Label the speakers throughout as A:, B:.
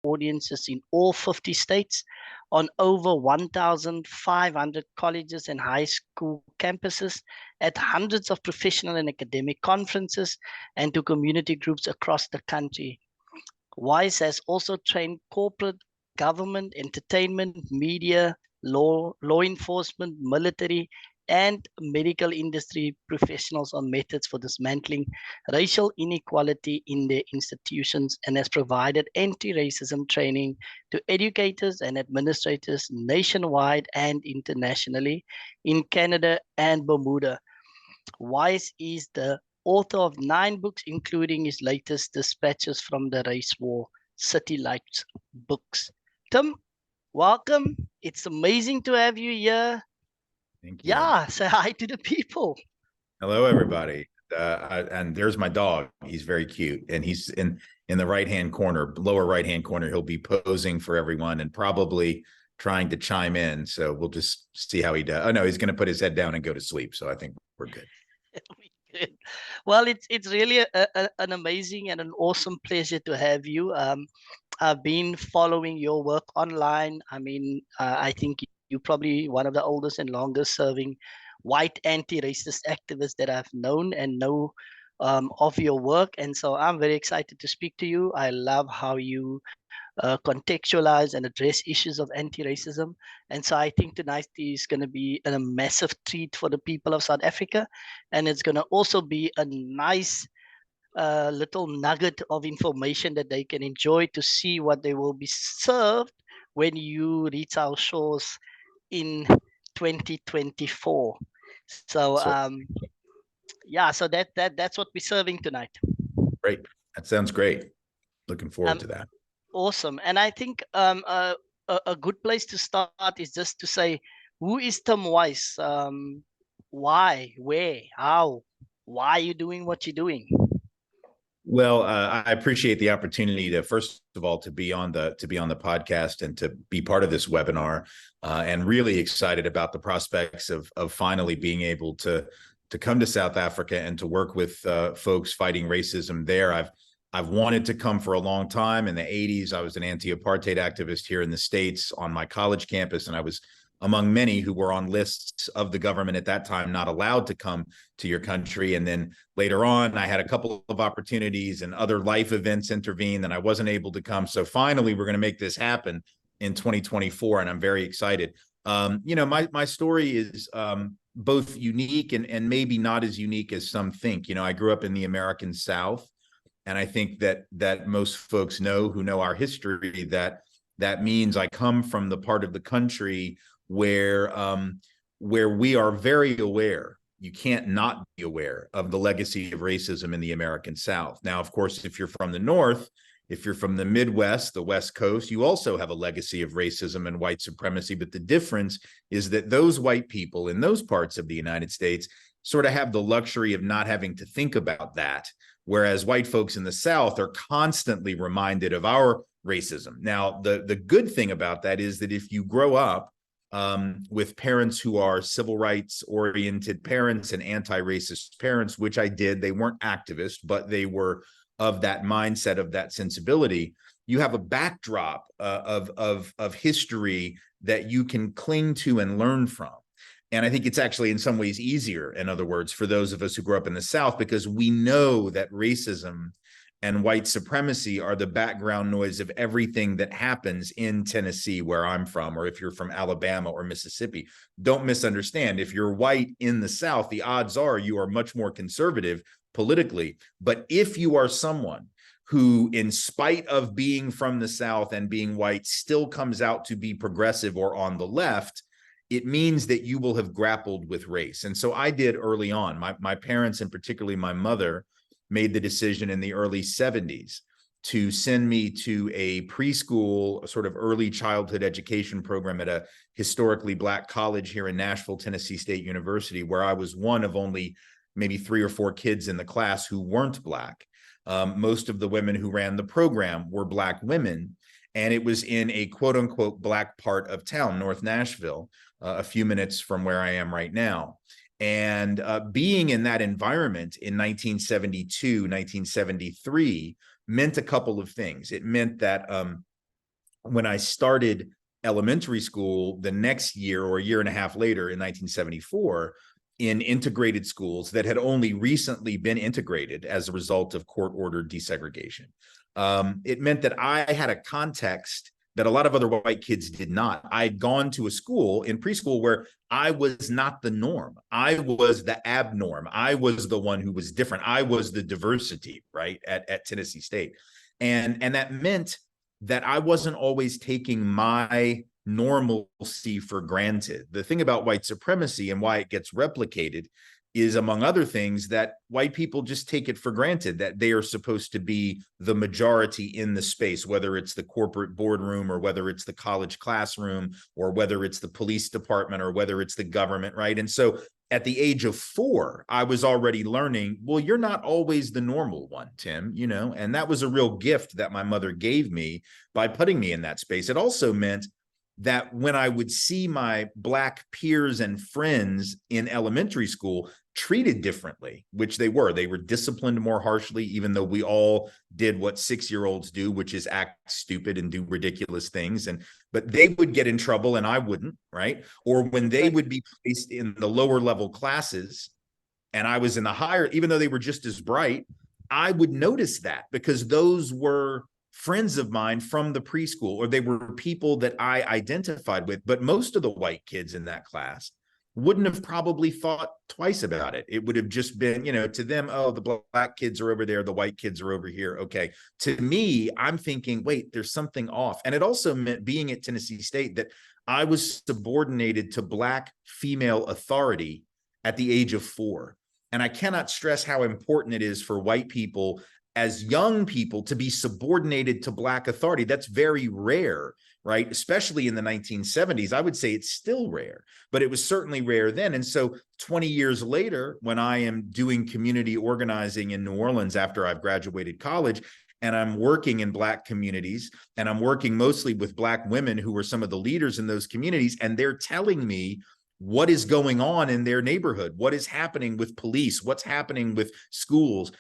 A: audiences in all 50 states on over 1,500 colleges and high school campuses, at hundreds of professional and academic conferences, and to community groups across the country. WISE has also trained corporate, government, entertainment, media, law enforcement, military, and medical industry professionals on methods for dismantling racial inequality in their institutions, and has provided anti-racism training to educators and administrators nationwide and internationally in Canada and Bermuda. Wise is the author of 9 books, including his latest Dispatches from the Race War, City Lights books. Tim, welcome. It's amazing to have you here.
B: Thank you.
A: Yeah, say hi to the people.
B: Hello, everybody. And there's my dog. He's very cute, and he's in the right-hand corner, lower right-hand corner. He'll be posing for everyone and probably trying to chime in. So we'll just see how he does. Oh no, he's going to put his head down and go to sleep. So I think we're good.
A: Good. Well, it's really an amazing and an awesome pleasure to have you. I've been following your work online. I mean, I think you're probably one of the oldest and longest serving white anti-racist activists that I've known and know of your work. And so I'm very excited to speak to you. I love how you contextualize and address issues of anti-racism. And so I think tonight is going to be a massive treat for the people of South Africa. And it's going to also be a nice little nugget of information that they can enjoy to see what they will be served when you reach our shores in 2024. So yeah, so that's what we're serving tonight.
B: Great. That sounds great. Looking forward to that.
A: Awesome. And I think a good place to start is just to say, who is Tim Weiss? Why, where, how, why are you doing what you're doing?
B: Well, I appreciate the opportunity to, first of all, to be on the podcast and to be part of this webinar, and really excited about the prospects of finally being able to come to South Africa and to work with folks fighting racism there. I've wanted to come for a long time. In the 80s, I was an anti-apartheid activist here in the States on my college campus, and I was among many who were on lists of the government at that time, not allowed to come to your country. And then later on, I had a couple of opportunities and other life events intervened, and I wasn't able to come. So finally, we're going to make this happen in 2024, and I'm very excited. You know, my story is both unique and maybe not as unique as some think. You know, I grew up in the American South, and I think that most folks know who know our history that means I come from the part of the country where we are very aware. You can't not be aware of the legacy of racism in the American South. Now, of course, if you're from the North, if you're from the Midwest, the West Coast, you also have a legacy of racism and white supremacy. But the difference is that those white people in those parts of the United States sort of have the luxury of not having to think about that, whereas white folks in the South are constantly reminded of our racism. Now, the good thing about that is that if you grow up with parents who are civil rights oriented parents and anti-racist parents, which I did, they weren't activists, but they were of that mindset, of that sensibility, you have a backdrop of history that you can cling to and learn from. And I think it's actually in some ways easier, in other words, for those of us who grew up in the South, because we know that racism and white supremacy are the background noise of everything that happens in Tennessee, where I'm from, or if you're from Alabama or Mississippi. Don't misunderstand. If you're white in the South, the odds are you are much more conservative politically. But if you are someone who, in spite of being from the South and being white, still comes out to be progressive or on the left, it means that you will have grappled with race. And so I did early on. My parents, and particularly my mother, made the decision in the early 70s to send me to a preschool, sort of early childhood education program at a historically Black college here in Nashville, Tennessee State University, where I was one of only maybe 3 or 4 kids in the class who weren't Black. Most of the women who ran the program were Black women, and it was in a quote unquote Black part of town, North Nashville, a few minutes from where I am right now. And being in that environment in 1972, 1973 meant a couple of things. It meant that when I started elementary school the next year or a year and a half later in 1974 in integrated schools that had only recently been integrated as a result of court-ordered desegregation. It meant that I had a context that a lot of other white kids did not. I'd gone to a school in preschool where I was not the norm. I was the abnorm. I was the one who was different. I was the diversity, right, at Tennessee State. And that meant that I wasn't always taking my normalcy for granted. The thing about white supremacy and why it gets replicated is, among other things, that white people just take it for granted that they are supposed to be the majority in the space, whether it's the corporate boardroom or whether it's the college classroom or whether it's the police department or whether it's the government, right? And so at the age of 4, I was already learning, well, you're not always the normal one, Tim, you know, and that was a real gift that my mother gave me by putting me in that space. It also meant that when I would see my Black peers and friends in elementary school treated differently, which they were disciplined more harshly, even though we all did what 6-year-olds do, which is act stupid and do ridiculous things. But they would get in trouble and I wouldn't, right? Or when they would be placed in the lower level classes and I was in the higher, even though they were just as bright, I would notice that because those were friends of mine from the preschool, or they were people that I identified with. But most of the white kids in that class wouldn't have probably thought twice about it. It would have just been, you know, to them, oh, the Black kids are over there, the white kids are over here. Okay. To me, I'm thinking, wait, there's something off. And it also meant, being at Tennessee State, that I was subordinated to Black female authority at the age of 4. And I cannot stress how important it is for white people as young people to be subordinated to Black authority. That's very rare, right? Especially in the 1970s. I would say it's still rare, but it was certainly rare then. And so 20 years later, when I am doing community organizing in New Orleans after I've graduated college, and I'm working in Black communities, and I'm working mostly with Black women who were some of the leaders in those communities, and they're telling me what is going on in their neighborhood, what is happening with police, what's happening with schools.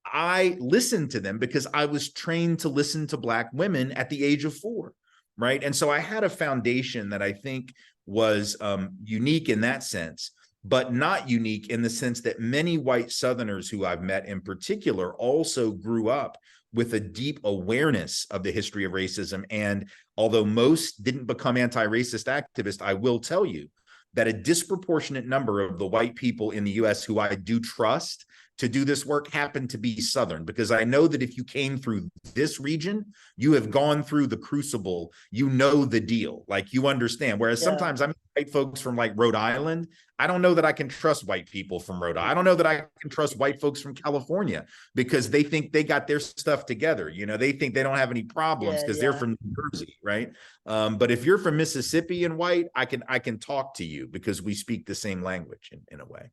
B: I listened to them because I was trained to listen to Black women at the age of 4, right? And so I had a foundation that I think was unique in that sense, but not unique in the sense that many white Southerners who I've met in particular also grew up with a deep awareness of the history of racism. And although most didn't become anti-racist activists, I will tell you that a disproportionate number of the white people in the US who I do trust to do this work happen to be Southern, because I know that if you came through this region, you have gone through the crucible, you know the deal, like you understand. Whereas sometimes I'm white folks from like Rhode Island, I don't know that I can trust white people from Rhode Island. I don't know that I can trust white folks from California because they think they got their stuff together. You know, they think they don't have any problems because they're from New Jersey, right? But if you're from Mississippi and white, I can talk to you because we speak the same language in a way.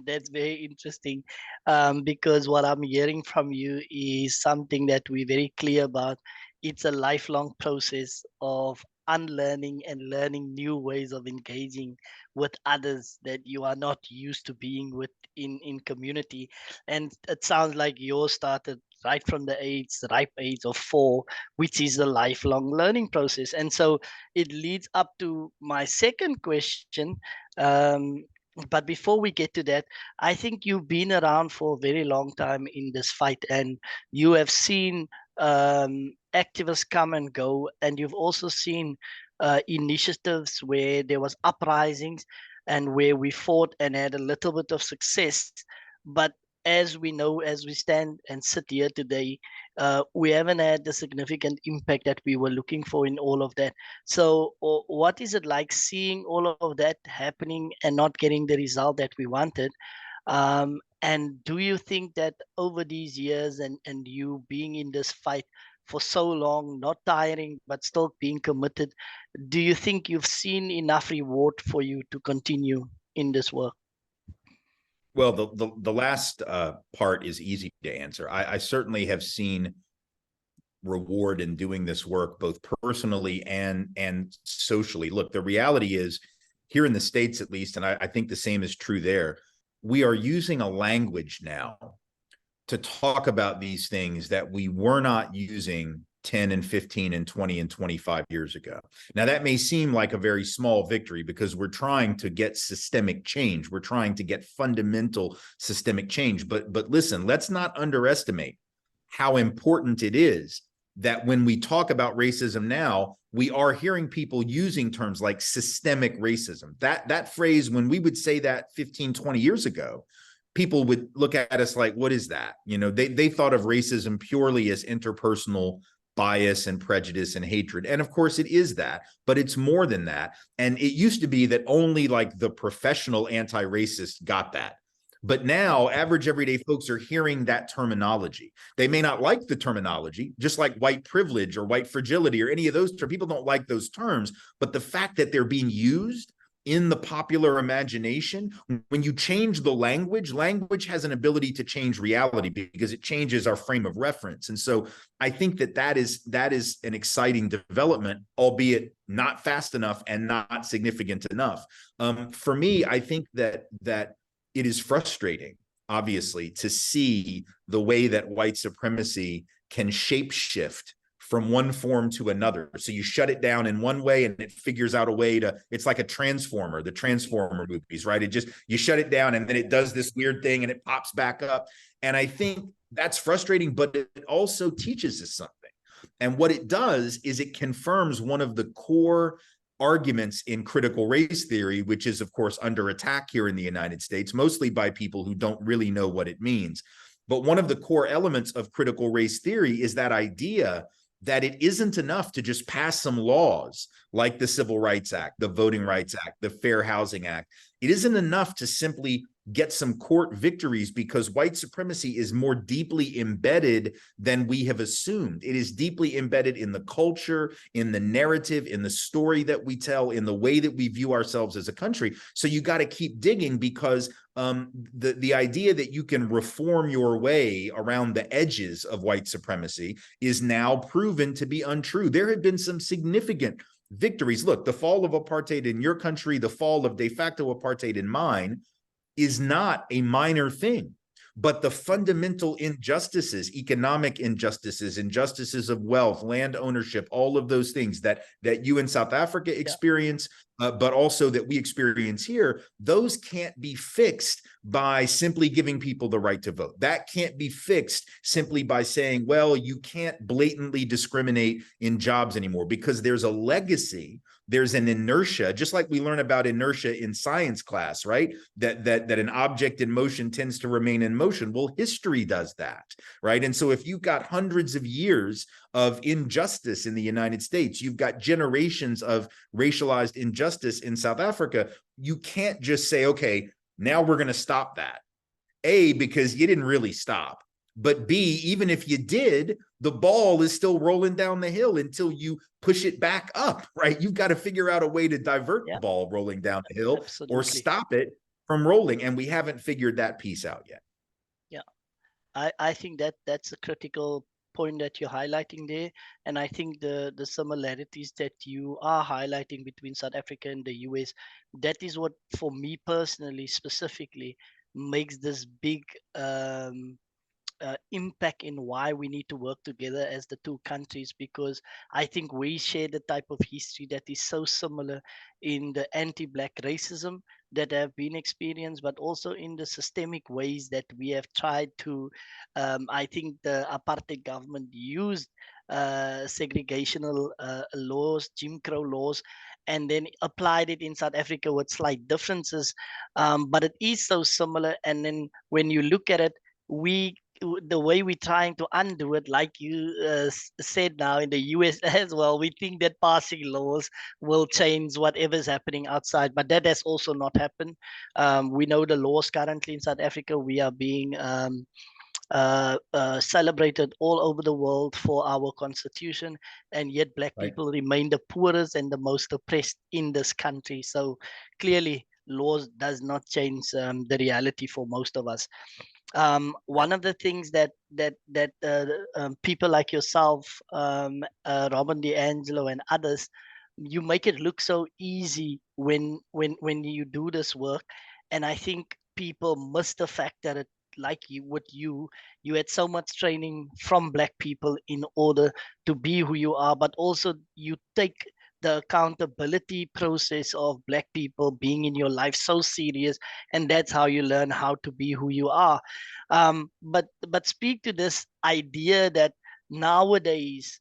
A: That's very interesting, because what I'm hearing from you is something that we're very clear about. It's a lifelong process of unlearning and learning new ways of engaging with others that you are not used to being with in community. And it sounds like yours started right from the ripe age of 4, which is a lifelong learning process. And so it leads up to my second question. Um, but before we get to that, I think you've been around for a very long time in this fight, and you have seen activists come and go, and you've also seen initiatives where there was uprisings and where we fought and had a little bit of success. But as we know, as we stand and sit here today, we haven't had the significant impact that we were looking for in all of that. So what is it like seeing all of that happening and not getting the result that we wanted? And do you think that over these years and you being in this fight for so long, not tiring, but still being committed, do you think you've seen enough reward for you to continue in this work?
B: Well, the last part is easy to answer. I certainly have seen reward in doing this work, both personally and socially. Look, the reality is, here in the States at least, and I think the same is true there, we are using a language now to talk about these things that we were not using 10 and 15 and 20 and 25 years ago. Now, that may seem like a very small victory because we're trying to get systemic change. We're trying to get fundamental systemic change. But listen, let's not underestimate how important it is that when we talk about racism now, we are hearing people using terms like systemic racism. That phrase, when we would say that 15, 20 years ago, people would look at us like, what is that? You know, they thought of racism purely as interpersonal bias and prejudice and hatred. And of course it is that, but it's more than that. And it used to be that only like the professional anti-racist got that. But now average everyday folks are hearing that terminology. They may not like the terminology, just like white privilege or white fragility or any of those terms. People don't like those terms, but the fact that they're being used in the popular imagination, when you change the language, language has an ability to change reality because it changes our frame of reference. And so I think that is an exciting development, albeit not fast enough and not significant enough. For me, I think that it is frustrating, obviously, to see the way that white supremacy can shapeshift from one form to another. So you shut it down in one way and it figures out a way to, it's like a transformer, the Transformer movies, right? It just, you shut it down and then it does this weird thing and it pops back up. And I think that's frustrating, but it also teaches us something. And what it does is it confirms one of the core arguments in critical race theory, which is of course under attack here in the United States, mostly by people who don't really know what it means. But one of the core elements of critical race theory is that idea that it isn't enough to just pass some laws like the Civil Rights Act, the Voting Rights Act, the Fair Housing Act. It isn't enough to simply get some court victories because white supremacy is more deeply embedded than we have assumed. It is deeply embedded in the culture, in the narrative, in the story that we tell, in the way that we view ourselves as a country. So you got to keep digging because the idea that you can reform your way around the edges of white supremacy is now proven to be untrue. There have been some significant victories. Look, the fall of apartheid in your country, the fall of de facto apartheid in mine is not a minor thing. But the fundamental injustices, economic injustices, injustices of wealth, land ownership, all of those things that you in South Africa experience, but also that we experience here, those can't be fixed by simply giving people the right to vote. That can't be fixed simply by saying, well, you can't blatantly discriminate in jobs anymore, because there's a legacy, there's an inertia, just like we learn about inertia in science class, right? That an object in motion tends to remain in motion. Well, history does that, right? And so if you've got hundreds of years of injustice in the United States, you've got generations of racialized injustice in South Africa, you can't just say, okay, now we're going to stop that. A, because you didn't really stop. But B, even if you did, the ball is still rolling down the hill until you push it back up, right? You've got to figure out a way to divert the ball rolling down the hill or stop it from rolling. And we haven't figured that piece out yet.
A: Yeah, I think that's a critical point that you're highlighting there. And I think the similarities that you are highlighting between South Africa and the US, that is what, for me personally, specifically, makes this big impact in why we need to work together as the two countries, because I think we share the type of history that is so similar in the anti-Black racism that have been experienced, but also in the systemic ways that we have tried to, I think the apartheid government used segregational laws, Jim Crow laws, and then applied it in South Africa with slight differences. But it is so similar. And then when you look at it, the way we're trying to undo it, like you said now in the US as well, we think that passing laws will change whatever's happening outside, but that has also not happened. We know the laws currently in South Africa, we are being celebrated all over the world for our constitution, and yet Black people remain the poorest and the most oppressed in this country. So clearly laws does not change the reality for most of us. One of the things that people like yourself, Robin DiAngelo and others, you make it look so easy when you do this work, and I think people miss the fact that like you had so much training from Black people in order to be who you are, but also you take the accountability process of Black people being in your life so serious, and that's how you learn how to be who you are. But speak to this idea that nowadays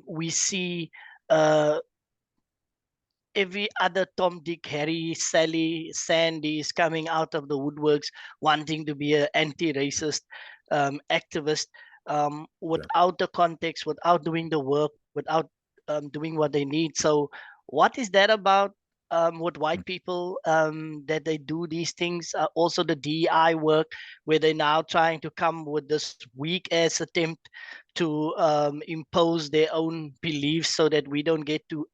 A: we see uh, every other Tom, Dick, Harry, Sally, Sandy is coming out of the woodworks wanting to be an anti-racist activist,
B: Sure.
A: without the context, without doing the work, without doing what they need. So, what is that about? With white people, that they do these things, also the DEI work, where they're now trying to come with this weak ass attempt to impose their own beliefs so that we don't get to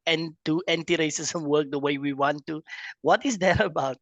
A: do anti-racism work the way we want to. What is that about?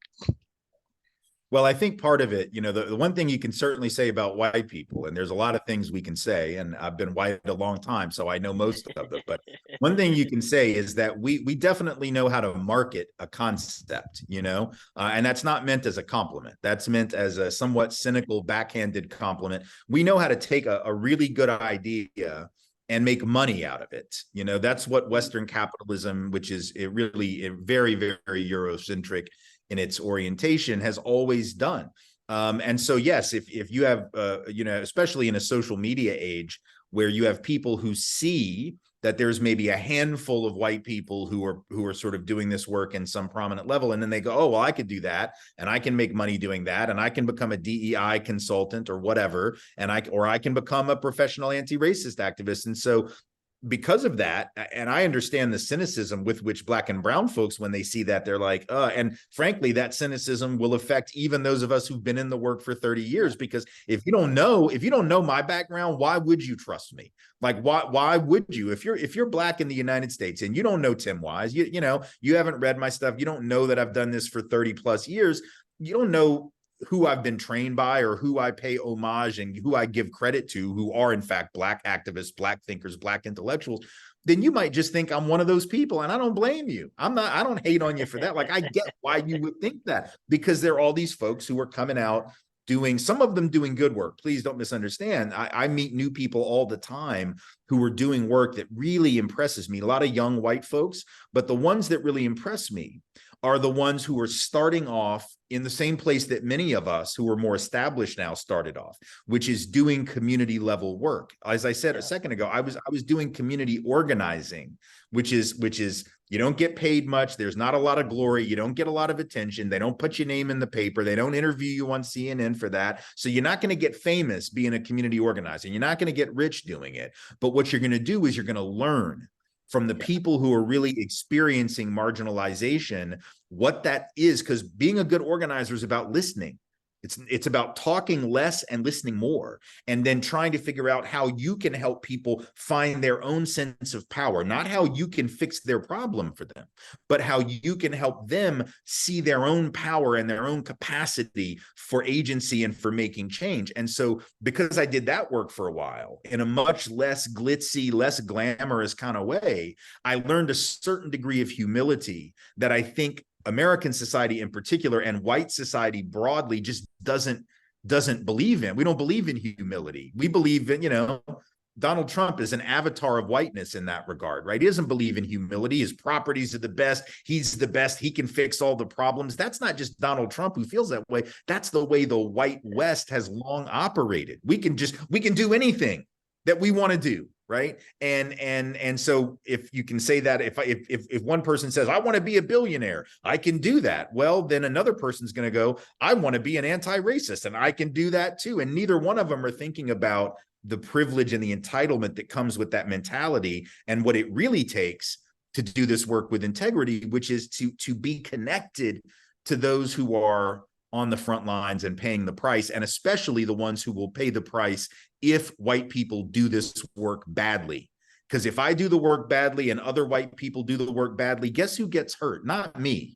B: Well, I think part of it, the one thing you can certainly say about white people, and there's a lot of things we can say, and I've been white a long time, so I know most of them. But one thing you can say is that we definitely know how to market a concept, and that's not meant as a compliment. That's meant as a somewhat cynical, backhanded compliment. We know how to take a really good idea and make money out of it. That's what Western capitalism, which is really very, very Eurocentric in its orientation, has always done. And so, yes, if you have, especially in a social media age where you have people who see that there's maybe a handful of white people who are sort of doing this work in some prominent level, and then they go, oh, well, I could do that, and I can make money doing that, and I can become a DEI consultant or whatever, and I can become a professional anti-racist activist. And so because of that, and I understand the cynicism with which Black and brown folks, when they see that, they're like, and frankly, that cynicism will affect even those of us who've been in the work for 30 years, because if you don't know my background, why would you trust me? Like, why would you? If you're Black in the United States and you don't know Tim Wise, you haven't read my stuff, you don't know that I've done this for 30 plus years, you don't know who I've been trained by or who I pay homage and who I give credit to, who are in fact Black activists, Black thinkers, Black intellectuals, then you might just think I'm one of those people. And I don't blame you. I don't hate on you for that. Like, I get why you would think that, because there are all these folks who are coming out doing, some of them doing good work. Please don't misunderstand. I meet new people all the time who are doing work that really impresses me. A lot of young white folks, but the ones that really impress me are the ones who are starting off in the same place that many of us who are more established now started off, which is doing community level work. As I said a second ago, I was doing community organizing, which is you don't get paid much. There's not a lot of glory. You don't get a lot of attention. They don't put your name in the paper. They don't interview you on CNN for that. So you're not going to get famous being a community organizer. You're not going to get rich doing it. But what you're going to do is you're going to learn from the people who are really experiencing marginalization, what that is, because being a good organizer is about listening. It's about talking less and listening more, and then trying to figure out how you can help people find their own sense of power, not how you can fix their problem for them, but how you can help them see their own power and their own capacity for agency and for making change. And so because I did that work for a while in a much less glitzy, less glamorous kind of way, I learned a certain degree of humility that I think American society in particular and white society broadly just doesn't believe in. We don't believe in humility. We believe in, Donald Trump is an avatar of whiteness in that regard, right? He doesn't believe in humility. His properties are the best. He's the best. He can fix all the problems. That's not just Donald Trump who feels that way. That's the way the white West has long operated. We can do anything that we want to do. Right. And so if you can say that, if one person says, I want to be a billionaire, I can do that. Well, then another person's going to go, I want to be an anti-racist, and I can do that too. And neither one of them are thinking about the privilege and the entitlement that comes with that mentality and what it really takes to do this work with integrity, which is to be connected to those who are on the front lines and paying the price, and especially the ones who will pay the price if white people do this work badly. Because if I do the work badly and other white people do the work badly, guess who gets hurt? Not me,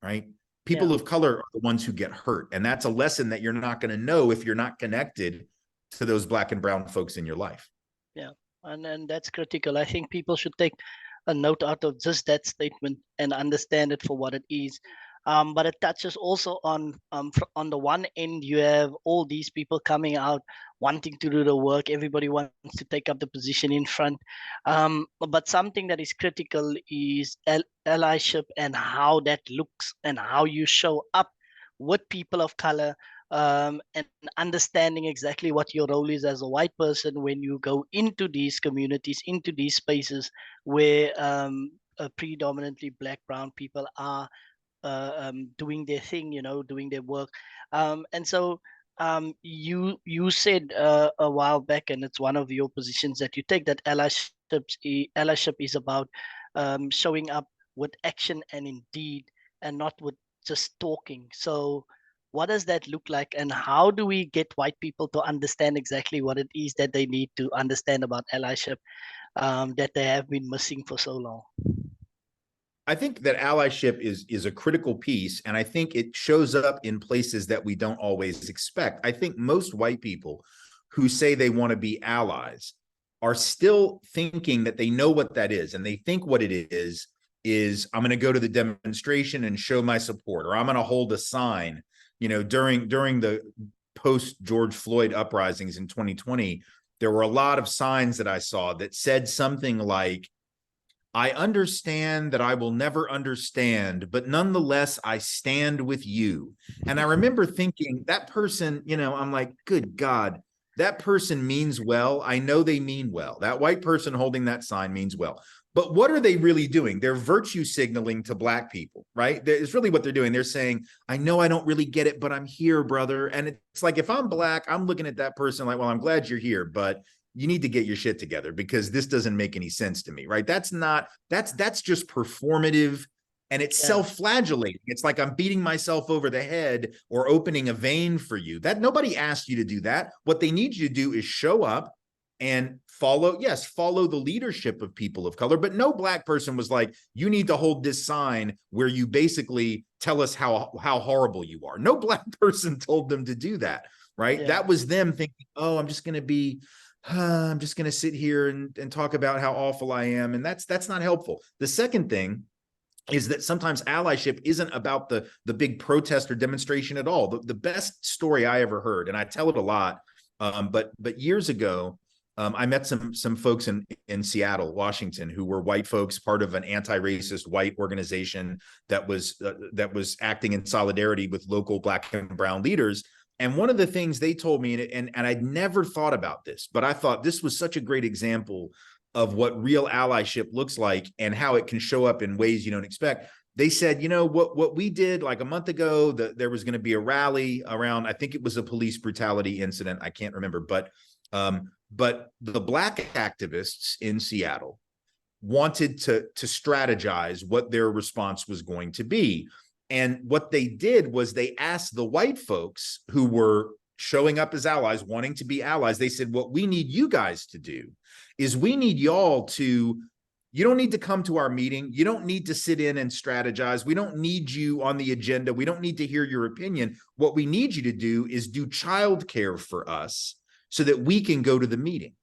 B: right? People of color are the ones who get hurt. And that's a lesson that you're not going to know if you're not connected to those Black and brown folks in your life.
A: Yeah, and that's critical. I think people should take a note out of just that statement and understand it for what it is. But it touches also on on the one end you have all these people coming out wanting to do the work. Everybody wants to take up the position in front. But something that is critical is allyship and how that looks and how you show up with people of color, and understanding exactly what your role is as a white person when you go into these communities, into these spaces where predominantly black, brown people are doing their thing, doing their work. And so you said a while back, and it's one of your positions that you take, that allyship is about showing up with action and in deed, and not with just talking. So what does that look like, and how do we get white people to understand exactly what it is that they need to understand about allyship, that they have been missing for so long?
B: I think that allyship is a critical piece, and I think it shows up in places that we don't always expect. I think most white people who say they want to be allies are still thinking that they know what that is, and they think what it is I'm going to go to the demonstration and show my support, or I'm going to hold a sign. During the post George Floyd uprisings in 2020, there were a lot of signs that I saw that said something like, I understand that I will never understand, but nonetheless, I stand with you. And I remember thinking, that person, I'm like, good God, that person means well. I know they mean well. That white person holding that sign means well. But what are they really doing? They're virtue signaling to black people, right? It's really what they're doing. They're saying, I know I don't really get it, but I'm here, brother. And it's like, if I'm black, I'm looking at that person like, well, I'm glad you're here, but you need to get your shit together, because this doesn't make any sense to me, right? That's just performative, and it's
A: Yeah.
B: self-flagellating. It's like I'm beating myself over the head or opening a vein for you. That nobody asked you to do that. What they need you to do is show up and follow the leadership of people of color. But no black person was like, you need to hold this sign where you basically tell us how horrible you are. No black person told them to do that, right?
A: Yeah.
B: That was them thinking, oh, I'm just going to sit here and talk about how awful I am. And that's not helpful. The second thing is that sometimes allyship isn't about the big protest or demonstration at all. The best story I ever heard, and I tell it a lot, but years ago, I met some folks in Seattle, Washington, who were white folks, part of an anti-racist white organization that was acting in solidarity with local black and brown leaders. And one of the things they told me, and I'd never thought about this, but I thought this was such a great example of what real allyship looks like and how it can show up in ways you don't expect. They said, what we did like a month ago, there was going to be a rally around, I think it was a police brutality incident, I can't remember, but the black activists in Seattle wanted to strategize what their response was going to be. And what they did was they asked the white folks who were showing up as allies, wanting to be allies, they said, what we need you guys to do is we need y'all to, you don't need to come to our meeting. You don't need to sit in and strategize. We don't need you on the agenda. We don't need to hear your opinion. What we need you to do is do childcare for us so that we can go to the meeting.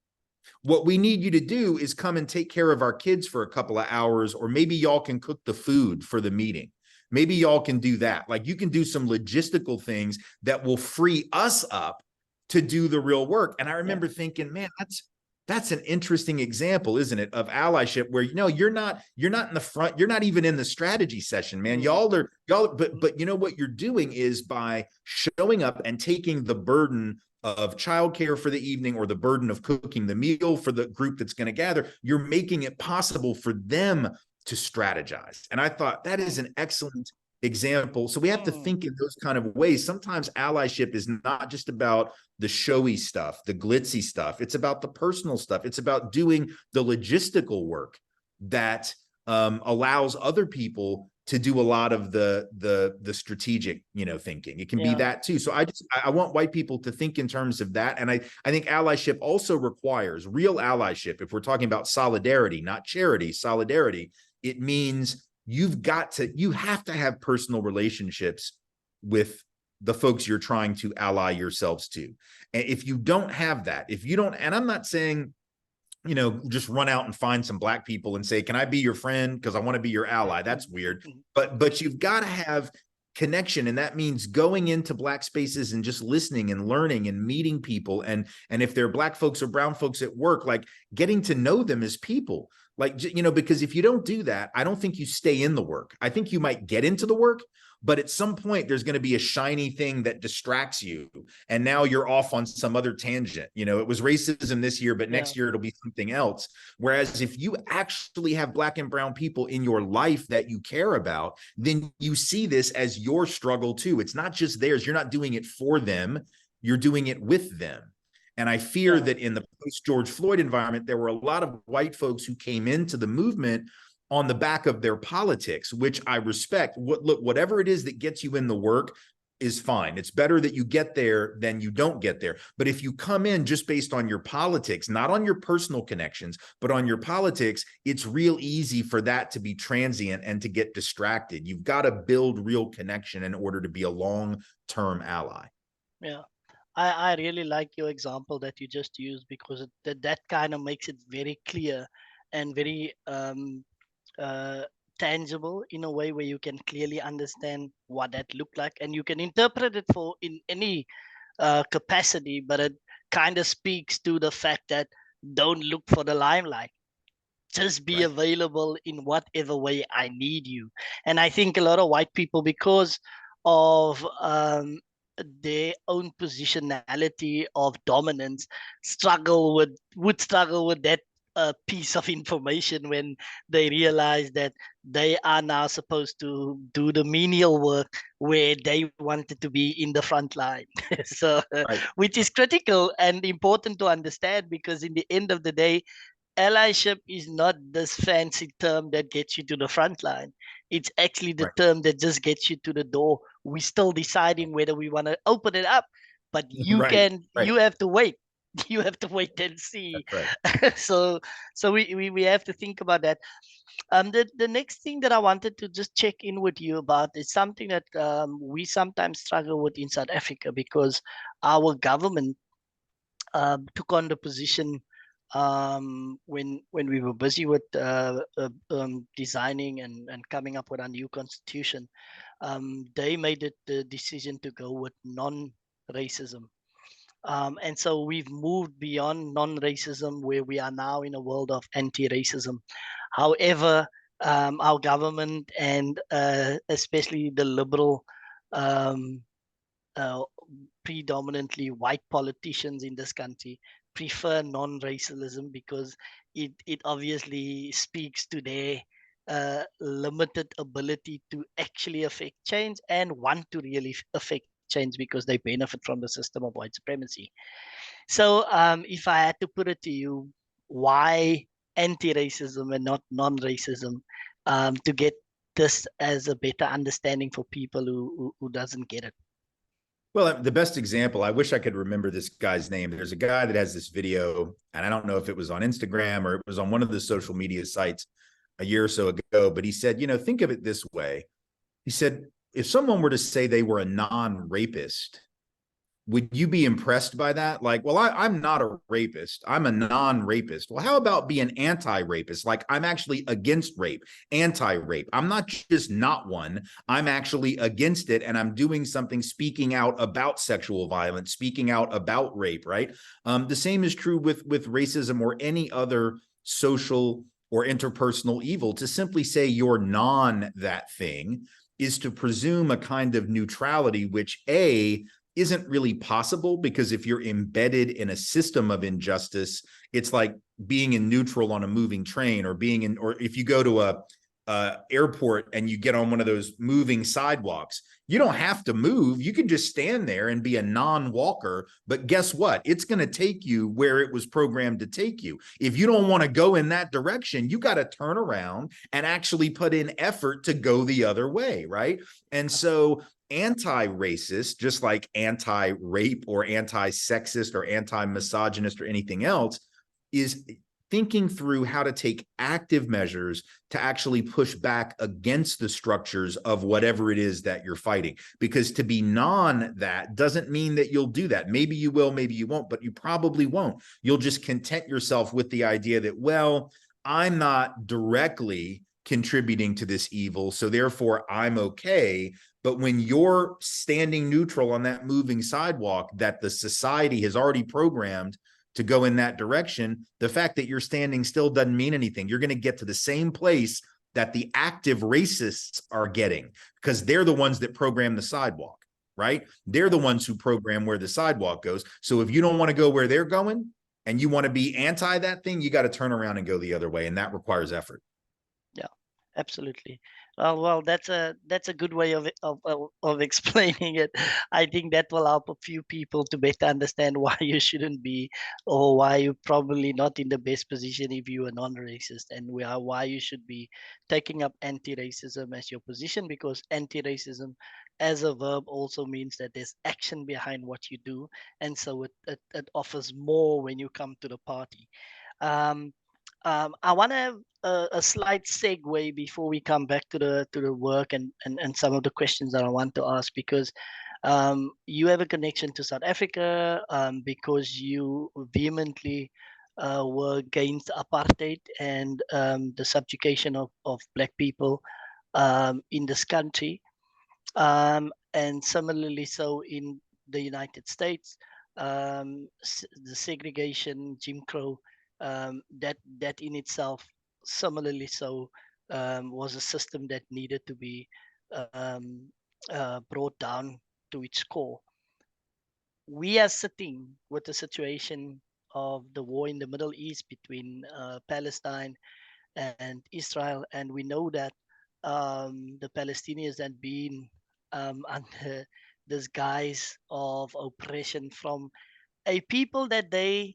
B: What we need you to do is come and take care of our kids for a couple of hours, or maybe y'all can cook the food for the meeting. Maybe y'all can do that. Like, you can do some logistical things that will free us up to do the real work. And I remember thinking, man, that's an interesting example, isn't it, of allyship, where you're not in the front, you're not even in the strategy session, man. But you know what you're doing is, by showing up and taking the burden of childcare for the evening, or the burden of cooking the meal for the group that's going to gather, you're making it possible for them to strategize. And I thought that is an excellent example. So we have to think in those kind of ways. Sometimes allyship is not just about the showy stuff, the glitzy stuff. It's about the personal stuff. It's about doing the logistical work that allows other people to do a lot of the strategic, thinking. It can be that too. So I want white people to think in terms of that. And I think allyship also requires real allyship. If we're talking about solidarity, not charity, solidarity, it means you have to have personal relationships with the folks you're trying to ally yourselves to. And if you don't have that, and I'm not saying, just run out and find some black people and say, can I be your friend? Because I want to be your ally. That's weird. But you've got to have connection, and that means going into Black spaces and just listening and learning and meeting people, and if they're Black folks or brown folks at work, like getting to know them as people, like, you know, because if you don't do that, I don't think you stay in the work. I think you might get into the work, but at some point there's going to be a shiny thing that distracts you, and now you're off on some other tangent. You know, it was racism this year, but next year it'll be something else. Whereas if you actually have Black and brown people in your life that you care about, then you see this as your struggle too. It's not just theirs. You're not doing it for them, you're doing it with them. And I fear that in the post-George Floyd environment, there were a lot of white folks who came into the movement on the back of their politics, which I respect. Look, whatever it is that gets you in the work is fine. It's better that you get there than you don't get there. But if you come in just based on your politics, not on your personal connections, but on your politics, it's real easy for that to be transient and to get distracted. You've got to build real connection in order to be a long-term ally.
A: Yeah. I really like your example that you just used, because that kind of makes it very clear and very tangible in a way where you can clearly understand what that looked like, and you can interpret it for in any capacity, but it kind of speaks to the fact that don't look for the limelight. Just be available in whatever way I need you. And I think a lot of white people, because of their own positionality of dominance, would struggle with that piece of information when they realize that they are now supposed to do the menial work where they wanted to be in the front line. So, which is critical and important to understand, because in the end of the day, allyship is not this fancy term that gets you to the front line. It's actually the term that just gets you to the door. We're still deciding whether we want to open it up, but you you have to wait. You have to wait and see. So we have to think about that. The next thing that I wanted to just check in with you about is something that we sometimes struggle with in South Africa, because our government took on the position when we were busy with designing and coming up with our new constitution. They made it the decision to go with non-racism. And so we've moved beyond non-racism, where we are now in a world of anti-racism. However, our government and especially the liberal, predominantly white politicians in this country prefer non-racialism, because it obviously speaks to their limited ability to actually affect change and want to really affect change, because they benefit from the system of white supremacy. So if I had to put it to you, why anti-racism and not non-racism, to get this as a better understanding for people who doesn't get it?
B: Well, the best example, I wish I could remember this guy's name. There's a guy that has this video, and I don't know if it was on Instagram or it was on one of the social media sites a year or so ago, but he said, you know, think of it this way. He said, if someone were to say they were a non-rapist, would you be impressed by that? Like, well, I'm not a rapist. I'm a non-rapist. Well, how about being anti-rapist? Like, I'm actually against rape, anti-rape. I'm not just not one. I'm actually against it, and I'm doing something, speaking out about sexual violence, speaking out about rape, right? The same is true with racism or any other social or interpersonal evil. To simply say you're non that thing is to presume a kind of neutrality, which isn't really possible, because if you're embedded in a system of injustice, it's like being in neutral on a moving train, or being in, or if you go to a airport and you get on one of those moving sidewalks, you don't have to move. You can just stand there and be a non-walker, but guess what? It's going to take you where it was programmed to take you. If you don't want to go in that direction, you got to turn around and actually put in effort to go the other way, right? And so anti-racist, just like anti-rape or anti-sexist or anti-misogynist or anything else, is thinking through how to take active measures to actually push back against the structures of whatever it is that you're fighting. Because to be non that doesn't mean that you'll do that. Maybe you will, maybe you won't, but you probably won't. You'll just content yourself with the idea that, well, I'm not directly contributing to this evil, so therefore I'm okay. But when you're standing neutral on that moving sidewalk that the society has already programmed to go in that direction, the fact that you're standing still doesn't mean anything. You're going to get to the same place that the active racists are getting, because they're the ones that program the sidewalk, right? They're the ones who program where the sidewalk goes. So if you don't want to go where they're going and you want to be anti that thing, you got to turn around and go the other way. And that requires effort.
A: Yeah, absolutely. Well, that's a good way of explaining it. I think that will help a few people to better understand why you shouldn't be, or why you're probably not in the best position if you are non-racist, and why you should be taking up anti-racism as your position, because anti-racism as a verb also means that there's action behind what you do, and so it offers more when you come to the party. Um, I want to have a slight segue before we come back to the work and some of the questions that I want to ask, because you have a connection to South Africa, because you vehemently were against apartheid and the subjugation of Black people in this country. And similarly so in the United States, the segregation, Jim Crow, that in itself, similarly so, was a system that needed to be um, brought down to its core. We are sitting with the situation of the war in the Middle East between Palestine and Israel, and we know that the Palestinians had been under this guise of oppression from a people that they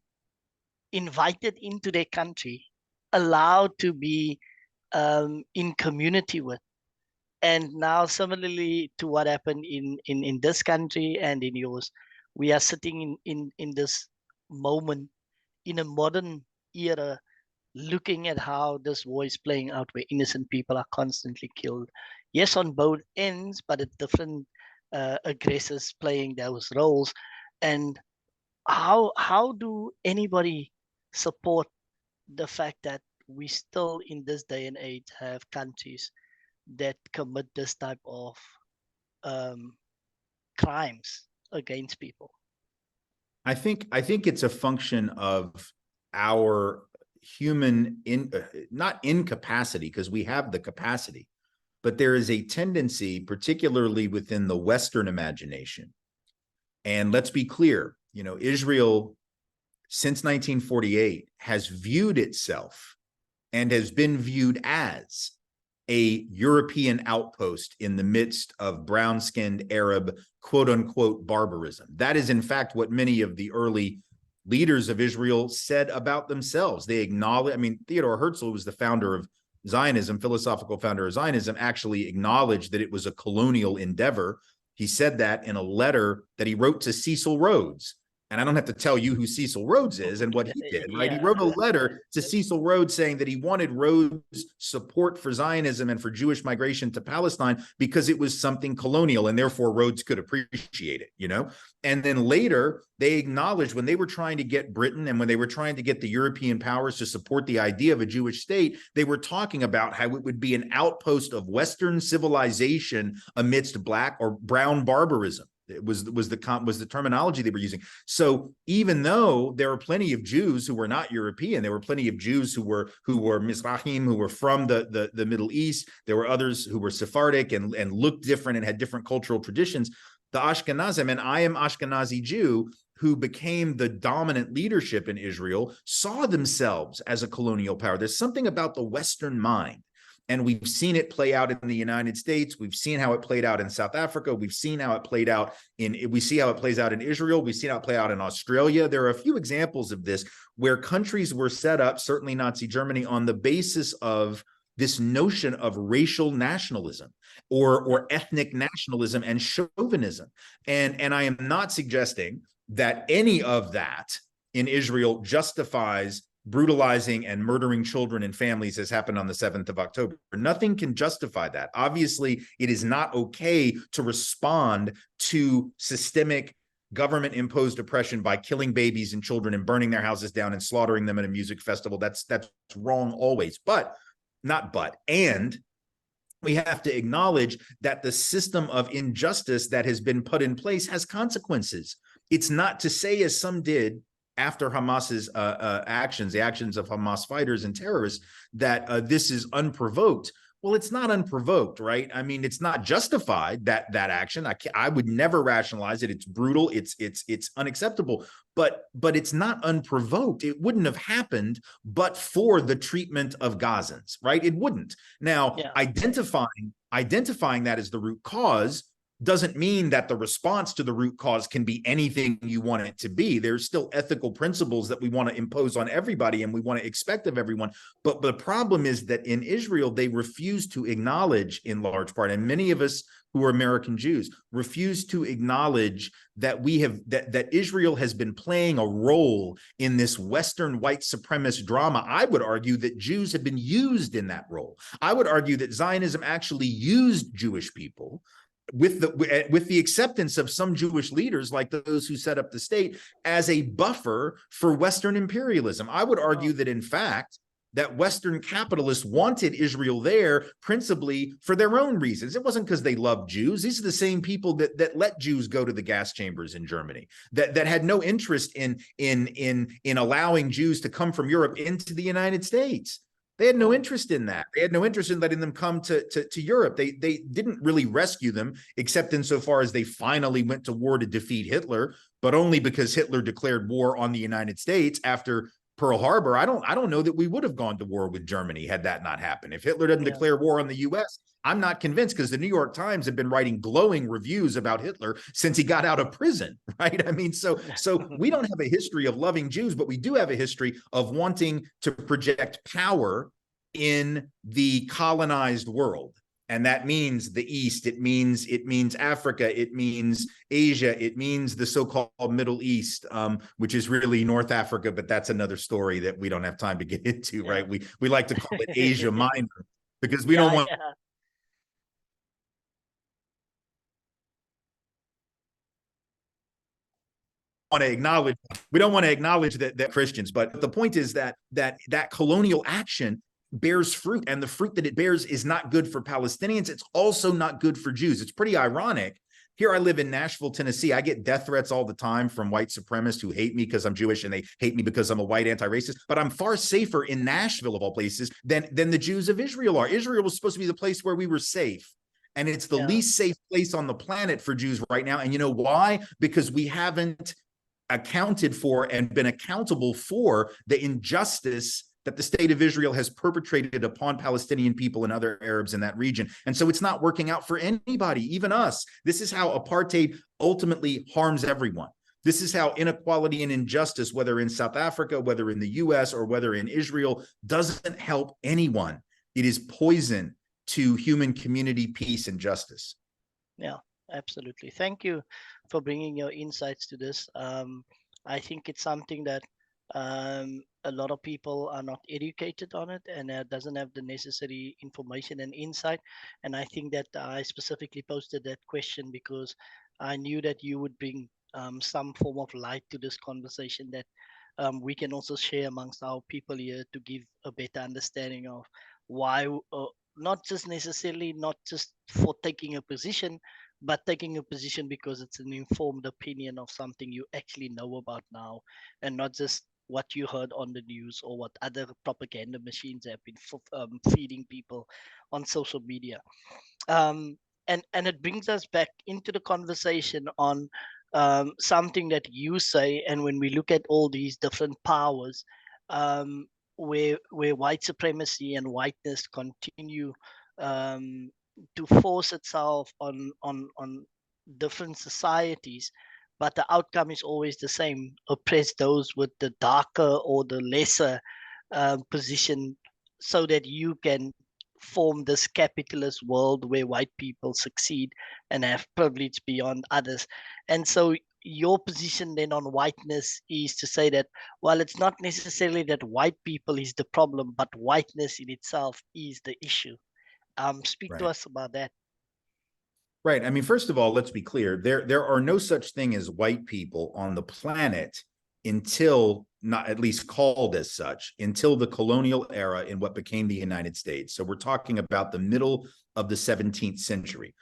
A: invited into their country, allowed to be in community with. And now, similarly to what happened in this country and in yours, we are sitting in this moment in a modern era, looking at how this war is playing out, where innocent people are constantly killed. Yes, on both ends, but at different aggressors playing those roles. And how do anybody support the fact that we still in this day and age have countries that commit this type of um, crimes against people?
B: I think it's a function of our human not incapacity, because we have the capacity, but there is a tendency, particularly within the Western imagination. And let's be clear, Israel since 1948 has viewed itself and has been viewed as a European outpost in the midst of brown-skinned Arab, quote unquote, barbarism. That is, in fact, what many of the early leaders of Israel said about themselves. They acknowledge, Theodor Herzl, who was the founder of Zionism, philosophical founder of Zionism, actually acknowledged that it was a colonial endeavor. He said that in a letter that he wrote to Cecil Rhodes. And I don't have to tell you who Cecil Rhodes is and what he did, right? He wrote a letter to Cecil Rhodes saying that he wanted Rhodes' support for Zionism and for Jewish migration to Palestine because it was something colonial, and therefore Rhodes could appreciate it, And then later, they acknowledged when they were trying to get Britain and when they were trying to get the European powers to support the idea of a Jewish state, they were talking about how it would be an outpost of Western civilization amidst Black or brown barbarism. It was the terminology they were using. So even though there were plenty of Jews who were not European, there were plenty of Jews who were Mizrahim, who were from the Middle East. There were others who were Sephardic and looked different and had different cultural traditions. The Ashkenazim, and I am Ashkenazi Jew, who became the dominant leadership in Israel, saw themselves as a colonial power. There's something about the Western mind. And we've seen it play out in the United States. We've seen how it played out in South Africa. We've seen how it played out we see how it plays out in Israel. We've seen how it play out in Australia. There are a few examples of this where countries were set up, certainly Nazi Germany, on the basis of this notion of racial nationalism or ethnic nationalism and chauvinism. And I am not suggesting that any of that in Israel justifies brutalizing and murdering children and families as happened on the 7th of October. Nothing can justify that. Obviously, it is not okay to respond to systemic government-imposed oppression by killing babies and children and burning their houses down and slaughtering them at a music festival. That's wrong always. But and we have to acknowledge that the system of injustice that has been put in place has consequences. It's not to say, as some did after Hamas's actions, the actions of Hamas fighters and terrorists, that this is unprovoked. Well, it's not unprovoked, right? I mean, it's not justified, that action. I would never rationalize it. It's brutal. It's unacceptable. But it's not unprovoked. It wouldn't have happened but for the treatment of Gazans, right? It wouldn't. Now, identifying that as the root cause doesn't mean that the response to the root cause can be anything you want it to be. There's still ethical principles that we want to impose on everybody and we want to expect of everyone. But the problem is that in Israel, they refuse to acknowledge, in large part, and many of us who are American Jews refuse to acknowledge that that Israel has been playing a role in this Western white supremacist drama. I would argue that Jews have been used in that role. I would argue that Zionism actually used Jewish people, with the acceptance of some Jewish leaders, like those who set up the state, as a buffer for Western imperialism. I would argue that, in fact, that Western capitalists wanted Israel there principally for their own reasons. It wasn't because they loved Jews. These are the same people that let Jews go to the gas chambers in Germany, that had no interest in allowing Jews to come from Europe into the United States. They had no interest in that. They had no interest in letting them come to Europe. They didn't really rescue them, except insofar as they finally went to war to defeat Hitler, but only because Hitler declared war on the United States after Pearl Harbor. I don't know that we would have gone to war with Germany had that not happened. If Hitler doesn't declare war on the US, I'm not convinced, because the New York Times have been writing glowing reviews about Hitler since he got out of prison, right? I mean, so we don't have a history of loving Jews, but we do have a history of wanting to project power in the colonized world. And that means the East, it means Africa, it means Asia, it means the so-called Middle East, which is really North Africa, but that's another story that we don't have time to get into, right? We like to call it Asia Minor, because we don't want to acknowledge, that Christians. But the point is that colonial action bears fruit, and the fruit that it bears is not good for Palestinians. It's also not good for Jews. It's pretty ironic. Here I live in Nashville, Tennessee. I get death threats all the time from white supremacists who hate me because I'm Jewish, and they hate me because I'm a white anti-racist. But I'm far safer in Nashville, of all places, than the Jews of Israel are. Israel was supposed to be the place where we were safe. And it's the least safe place on the planet for Jews right now. And you know why? Because we haven't accounted for and been accountable for the injustice that the state of Israel has perpetrated upon Palestinian people and other Arabs in that region. And so it's not working out for anybody, even us. This is how apartheid ultimately harms everyone. This is how inequality and injustice, whether in South Africa, whether in the US, or whether in Israel, doesn't help anyone. It is poison to human community, peace, and justice.
A: Yeah, absolutely. Thank you for bringing your insights to this. I think it's something that a lot of people are not educated on it, and doesn't have the necessary information and insight. And I think that I specifically posted that question because I knew that you would bring some form of light to this conversation that we can also share amongst our people here to give a better understanding of why, not just for taking a position, but taking a position because it's an informed opinion of something you actually know about now, and not just what you heard on the news or what other propaganda machines have been feeding people on social media. And it brings us back into the conversation on something that you say, and when we look at all these different powers, where white supremacy and whiteness continue to force itself on different societies, but the outcome is always the same: oppress those with the darker or the lesser position, so that you can form this capitalist world where white people succeed and have privilege beyond others. And so your position then on whiteness is to say that, well, it's not necessarily that white people is the problem, but whiteness in itself is the issue. Speak to us about that.
B: Right. I mean, first of all, let's be clear. There are no such thing as white people on the planet until, not at least called as such, until the colonial era in what became the United States. So we're talking about the middle of the 17th century.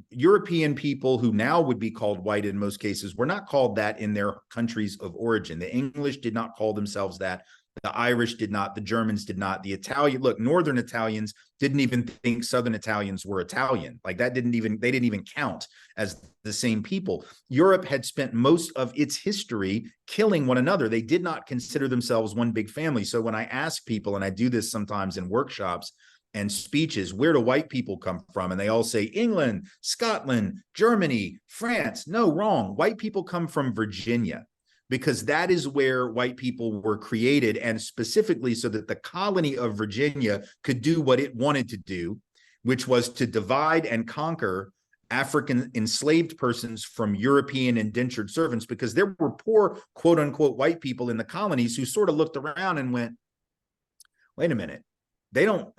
B: European people who now would be called white in most cases were not called that in their countries of origin. The English did not call themselves that. The Irish did not. The Germans did not. The Italian, look, Northern Italians didn't even think Southern Italians were Italian. Like that they didn't even count as the same people. Europe had spent most of its history killing one another. They did not consider themselves one big family. So when I ask people, and I do this sometimes in workshops and speeches, where do white people come from? And they all say England, Scotland, Germany, France. No, wrong. White people come from Virginia, because that is where white people were created, and specifically so that the colony of Virginia could do what it wanted to do, which was to divide and conquer African enslaved persons from European indentured servants, because there were poor, quote unquote, white people in the colonies who sort of looked around and went, wait a minute, they don't,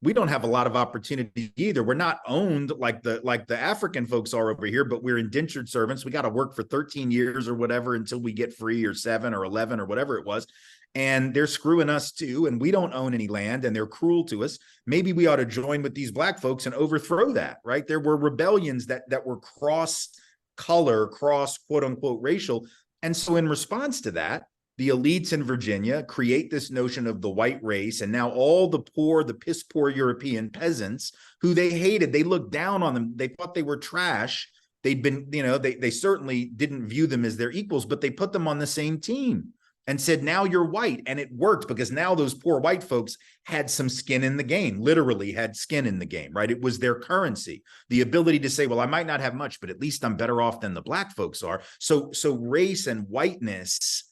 B: we don't have a lot of opportunity either. We're not owned like the African folks are over here, but we're indentured servants. We got to work for 13 years or whatever until we get free, or 7 or 11 or whatever it was. And they're screwing us too, and we don't own any land, and they're cruel to us. Maybe we ought to join with these black folks and overthrow that, right? There were rebellions that were cross color, cross quote unquote racial. And so in response to that, the elites in Virginia create this notion of the white race, and now all the poor, the piss poor European peasants who they hated, they looked down on them. They thought they were trash. They'd been, they certainly didn't view them as their equals, but they put them on the same team and said, now you're white. And it worked, because now those poor white folks had some skin in the game, literally had skin in the game, right? It was their currency, the ability to say, well, I might not have much, but at least I'm better off than the black folks are. So race and whiteness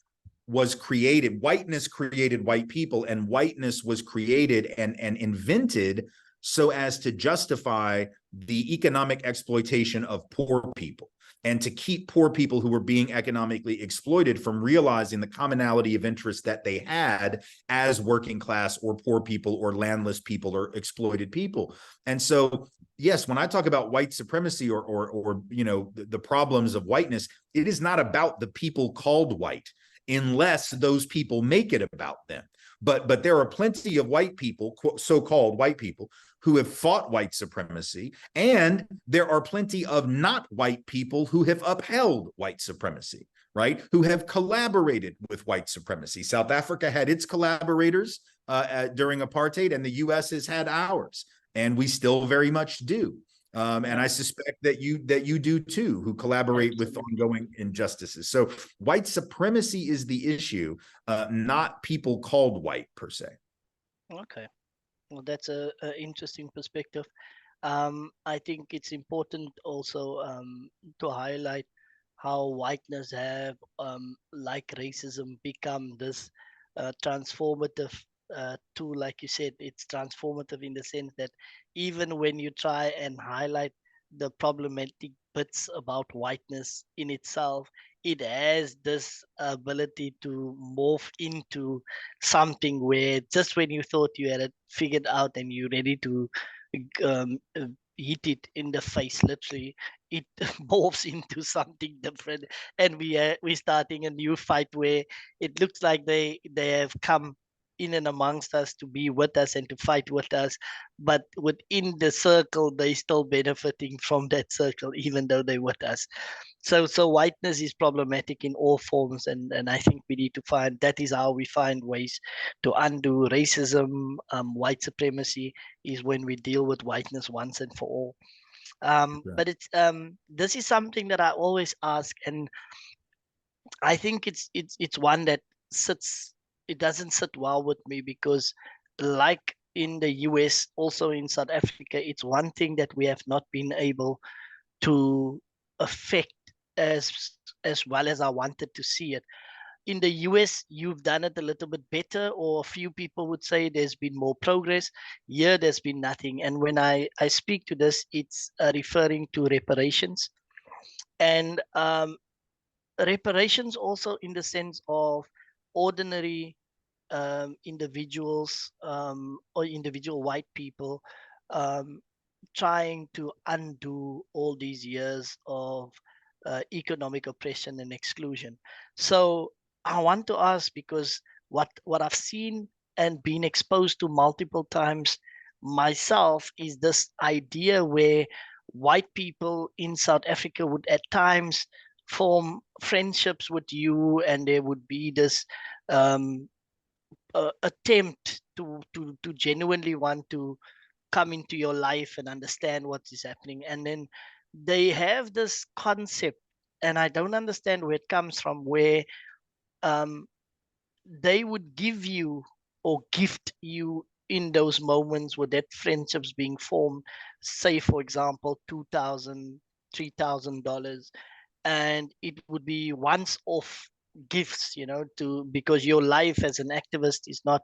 B: was created. Whiteness created white people, and whiteness was created and invented so as to justify the economic exploitation of poor people, and to keep poor people who were being economically exploited from realizing the commonality of interest that they had as working class or poor people or landless people or exploited people. And so, yes, when I talk about white supremacy or the problems of whiteness, it is not about the people called white, unless those people make it about them. But there are plenty of white people, so-called white people, who have fought white supremacy, and there are plenty of not white people who have upheld white supremacy, right? Who have collaborated with white supremacy. South Africa had its collaborators during apartheid, and the U.S. has had ours, and we still very much do. And I suspect that you do too, who collaborate with ongoing injustices. So white supremacy is the issue, not people called white per se.
A: Okay, well, that's a interesting perspective. I think it's important also to highlight how whiteness have, like racism, become this transformative tool. Like you said, it's transformative in the sense that even when you try and highlight the problematic bits about whiteness in itself, it has this ability to morph into something where just when you thought you had it figured out and you're ready to um, uh, hit it in the face, literally, it morphs into something different, and we're starting a new fight where it looks like they have come in and amongst us to be with us and to fight with us, but within the circle they still benefiting from that circle even though they're with us. So whiteness is problematic in all forms, and I think we need to find, that is how we find ways to undo racism, white supremacy, is when we deal with whiteness once and for all.
B: Yeah.
A: But it's this is something that I always ask, and I think it's one that sits, it doesn't sit well with me, because like in the US, also in South Africa, it's one thing that we have not been able to affect as as well as I wanted to see it. In the US, you've done it a little bit better, or a few people would say there's been more progress. Here, there's been nothing. And when I speak to this, it's referring to reparations. And reparations also in the sense of ordinary individuals, or individual white people, um, trying to undo all these years of economic oppression and exclusion. So I want to ask, because what I've seen and been exposed to multiple times myself is this idea where white people in South Africa would at times form friendships with you, and there would be this um, attempt to genuinely want to come into your life and understand what is happening, and then they have this concept, and I don't understand where it comes from, where um, they would give you or gift you in those moments with that friendships being formed, say for example 2,000, $3,000, and it would be once off gifts, to because your life as an activist is not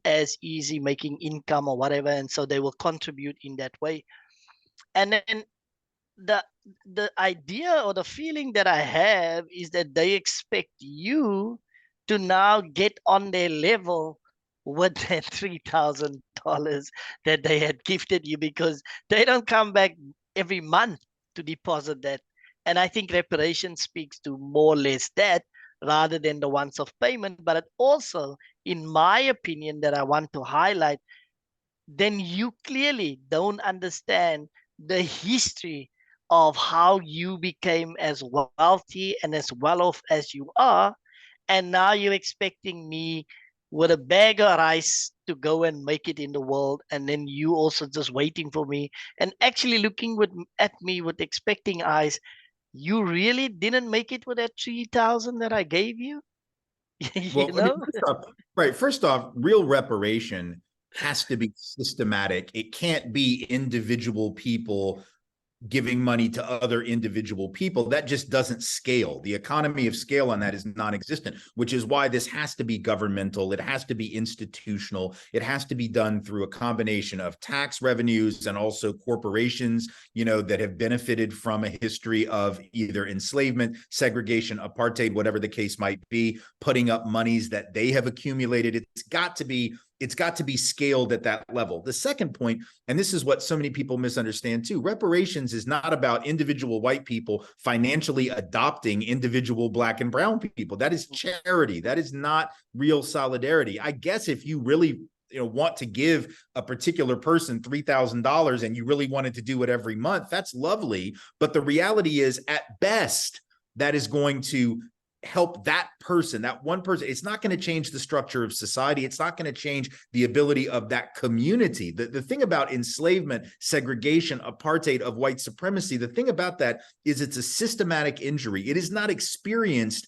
A: as easy making income or whatever, and so they will contribute in that way. And then the the idea or the feeling that I have is that they expect you to now get on their level with that $3,000 that they had gifted you, because they don't come back every month to deposit that. And I think reparation speaks to more or less that, rather than the once off payment. But it also, in my opinion, that I want to highlight, then you clearly don't understand the history of how you became as wealthy and as well off as you are. And now you're expecting me with a bag of rice to go and make it in the world. And then you also just waiting for me and actually looking at me with expecting eyes. You really didn't make it with that 3,000 that I gave you? you
B: Well, let me
A: know?
B: first off, real reparation has to be systematic. It can't be individual people giving money to other individual people. That just doesn't scale. The economy of scale on that is non-existent, which is why this has to be governmental. It has to be institutional. It has to be done through a combination of tax revenues and also corporations, that have benefited from a history of either enslavement, segregation, apartheid, whatever the case might be, putting up monies that they have accumulated. It's got to be scaled at that level. The second point, and this is what so many people misunderstand too, reparations is not about individual white people financially adopting individual Black and brown people. That is charity. That is not real solidarity. I guess if you really want to give a particular person $3,000 and you really wanted to do it every month, that's lovely. But the reality is, at best, that is going to help that person, that one person. It's not going to change the structure of society. It's not going to change the ability of that community. The thing about enslavement, segregation, apartheid, of white supremacy, the thing about that is it's a systematic injury. It is not experienced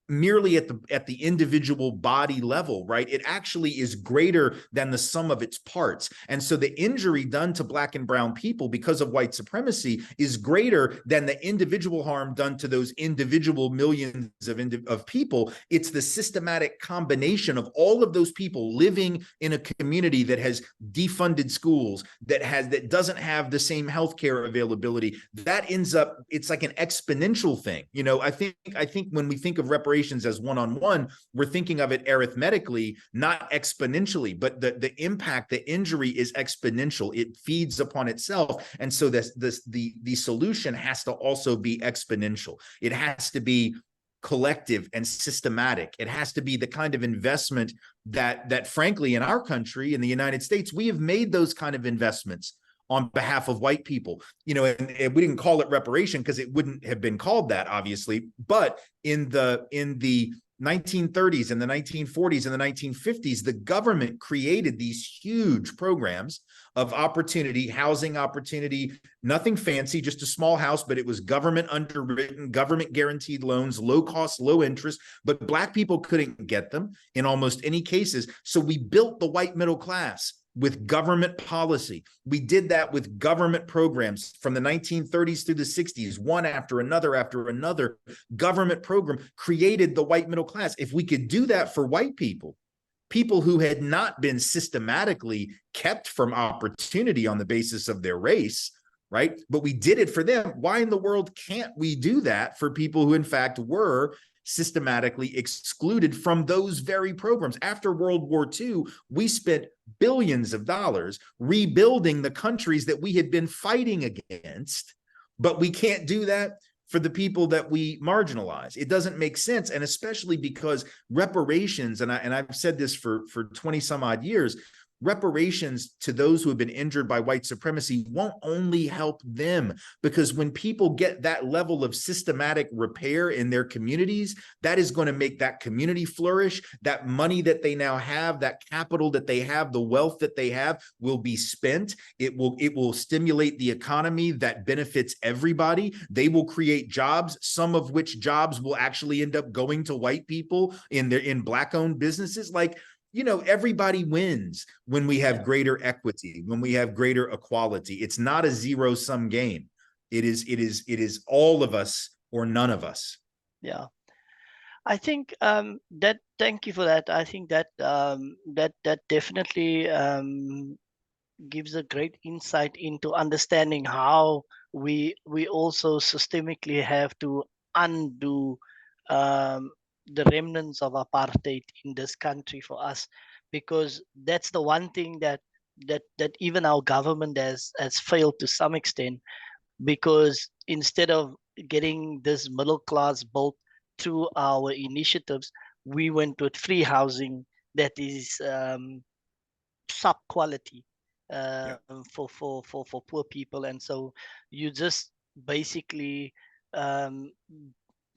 B: merely at the individual body level, right? It actually is greater than the sum of its parts. And so the injury done to Black and brown people because of white supremacy is greater than the individual harm done to those individual millions of people. It's the systematic combination of all of those people living in a community that has defunded schools, that doesn't have the same healthcare availability. That ends up, it's like an exponential thing. I think when we think of reparations as one-on-one, we're thinking of it arithmetically, not exponentially, but the impact, the injury is exponential. It feeds upon itself. And so the solution has to also be exponential. It has to be collective and systematic. It has to be the kind of investment that frankly, in our country, in the United States, we have made those kind of investments on behalf of white people, and we didn't call it reparation because it wouldn't have been called that, obviously. But in the 1930s and the 1940s and the 1950s, the government created these huge programs of opportunity, housing opportunity, nothing fancy, just a small house, but it was government underwritten, government guaranteed loans, low cost, low interest, but Black people couldn't get them in almost any cases. So we built the white middle class with government policy. We did that with government programs from the 1930s through the 60s, one after another government program created the white middle class. If we could do that for white people who had not been systematically kept from opportunity on the basis of their race, right? But we did it for them. Why in the world can't we do that for people who in fact were systematically excluded from those very programs? After World War II, we spent billions of dollars rebuilding the countries that we had been fighting against, but we can't do that for the people that we marginalize. It doesn't make sense. And especially because reparations, and I've said this for 20 some odd years, reparations to those who have been injured by white supremacy won't only help them, because when people get that level of systematic repair in their communities, that is going to make that community flourish. That money that they now have, that capital that they have, the wealth that they have will be spent. It will stimulate the economy that benefits everybody. They will create jobs, some of which jobs will actually end up going to white people in Black-owned businesses. Like, everybody wins when we have greater equity, when we have greater equality. It's not a zero-sum game. It is all of us or none of us.
A: Yeah. I think thank you for that. I think that that definitely gives a great insight into understanding how we also systemically have to undo the remnants of apartheid in this country for us, because that's the one thing that even our government has failed to some extent, because instead of getting this middle class built through our initiatives, we went with free housing that is sub quality for poor people. And so you just basically um,